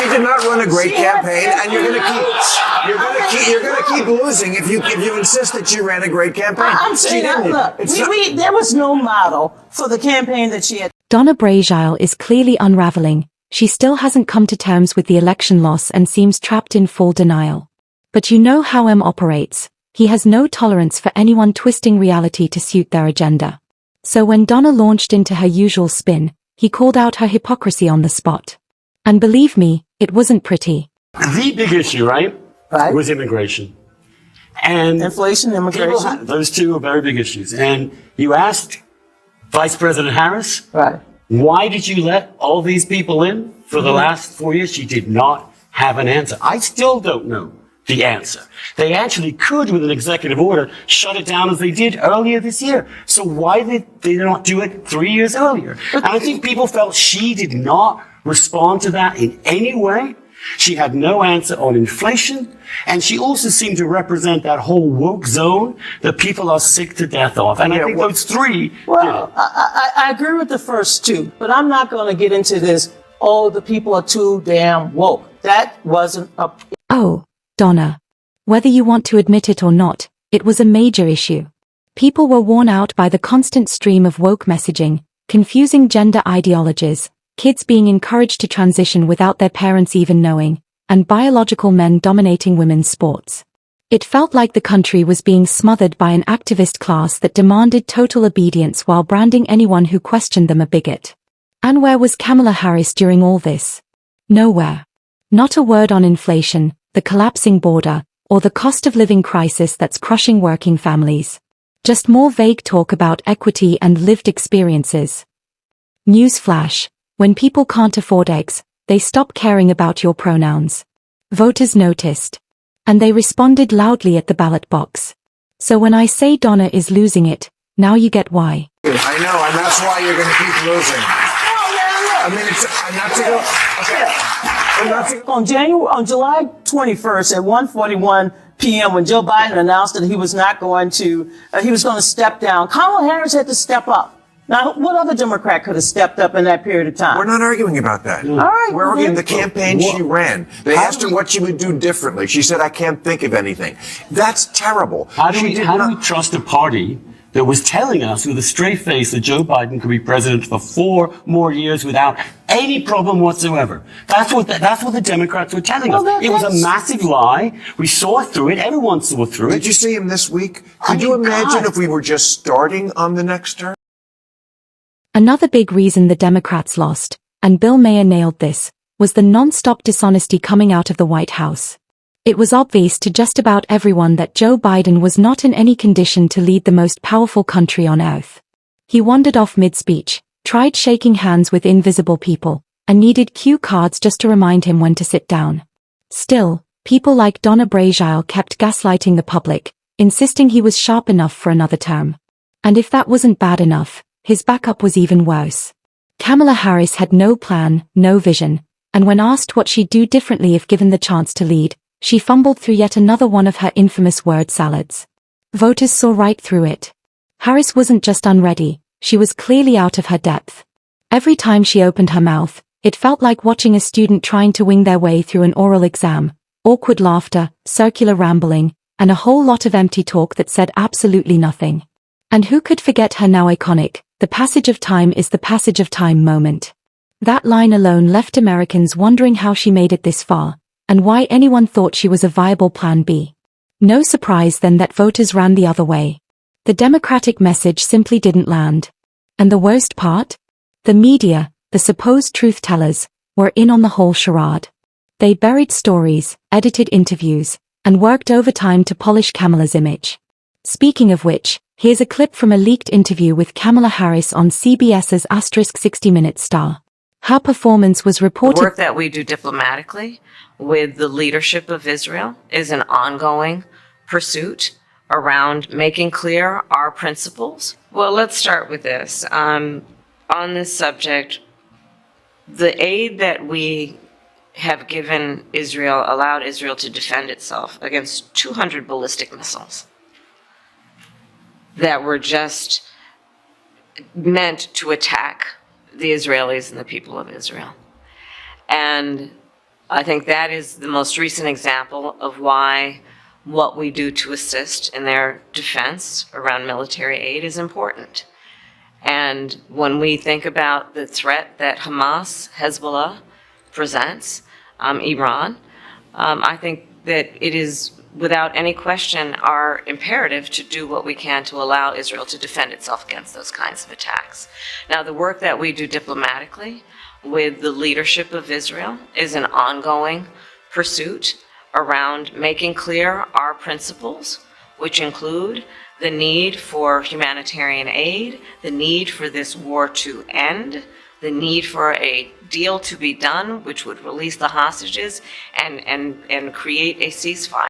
She did not run a great campaign, and you're going to keep losing if you insist that she ran a great campaign. I'm saying that, look, there was no model for the campaign that she had. Donna Brazile is clearly unraveling. She still hasn't come to terms with the election loss and seems trapped in full denial. But you know how M operates. He has no tolerance for anyone twisting reality to suit their agenda. So when Donna launched into her usual spin, he called out her hypocrisy on the spot. And believe me, it wasn't pretty. The big issue, right, was immigration. And inflation, immigration. Those two are very big issues. And you asked Vice President Harris, right, why did you let all these people in for the last 4 years? She did not have an answer. I still don't know the answer. They actually could, with an executive order, shut it down as they did earlier this year. So why did they not do it 3 years earlier? And I think people felt she did not respond to that in any way. She had no answer on inflation, and she also seemed to represent that whole woke zone that people are sick to death of. And I think those three... Well, I agree with the first two, but I'm not going to get into this, oh, the people are too damn woke. That wasn't a... Oh, Donna. Whether you want to admit it or not, it was a major issue. People were worn out by the constant stream of woke messaging, confusing gender ideologies, kids being encouraged to transition without their parents even knowing, and biological men dominating women's sports. It felt like the country was being smothered by an activist class that demanded total obedience while branding anyone who questioned them a bigot. And where was Kamala Harris during all this? Nowhere. Not a word on inflation, the collapsing border, or the cost of living crisis that's crushing working families. Just more vague talk about equity and lived experiences. Newsflash. When people can't afford eggs, they stop caring about your pronouns. Voters noticed. And they responded loudly at the ballot box. So when I say Donna is losing it, now you get why. I know, and that's why you're going to keep losing. I mean, On July 21st at 1:41 p.m. when Joe Biden announced that he was not going to, he was going to step down, Kamala Harris had to step up. Now, what other Democrat could have stepped up in that period of time? We're not arguing about that. All right. We're arguing the campaign she ran. They asked her what she would do differently. She said, I can't think of anything. That's terrible. How do we trust a party that was telling us with a straight face that Joe Biden could be president for 4 more years without any problem whatsoever? That's what the Democrats were telling us. It was a massive lie. We saw through it. Everyone saw through it. Did you see him this week? Could you imagine if we were just starting on the next term? Another big reason the Democrats lost, and Bill Maher nailed this, was the non-stop dishonesty coming out of the White House. It was obvious to just about everyone that Joe Biden was not in any condition to lead the most powerful country on earth. He wandered off mid-speech, tried shaking hands with invisible people, and needed cue cards just to remind him when to sit down. Still, people like Donna Brazile kept gaslighting the public, insisting he was sharp enough for another term. And if that wasn't bad enough, his backup was even worse. Kamala Harris had no plan, no vision, and when asked what she'd do differently if given the chance to lead, she fumbled through yet another one of her infamous word salads. Voters saw right through it. Harris wasn't just unready, she was clearly out of her depth. Every time she opened her mouth, it felt like watching a student trying to wing their way through an oral exam, awkward laughter, circular rambling, and a whole lot of empty talk that said absolutely nothing. And who could forget her now iconic, "The passage of time is the passage of time" moment. That line alone left Americans wondering how she made it this far, and why anyone thought she was a viable plan B. No surprise then that voters ran the other way. The Democratic message simply didn't land. And the worst part? The media, the supposed truth-tellers, were in on the whole charade. They buried stories, edited interviews, and worked overtime to polish Kamala's image. Speaking of which, here's a clip from a leaked interview with Kamala Harris on CBS's *60 Minutes star. Her performance was reported. The work that we do diplomatically with the leadership of Israel is an ongoing pursuit around making clear our principles. Well, let's start with this. On this subject, the aid that we have given Israel allowed Israel to defend itself against 200 ballistic missiles that were just meant to attack the Israelis and the people of Israel. And I think that is the most recent example of why what we do to assist in their defense around military aid is important. And when we think about the threat that Hamas, Hezbollah presents, Iran, I think that it is without any question our imperative to do what we can to allow Israel to defend itself against those kinds of attacks. Now, the work that we do diplomatically with the leadership of Israel is an ongoing pursuit around making clear our principles, which include the need for humanitarian aid, the need for this war to end, the need for a deal to be done which would release the hostages and create a ceasefire.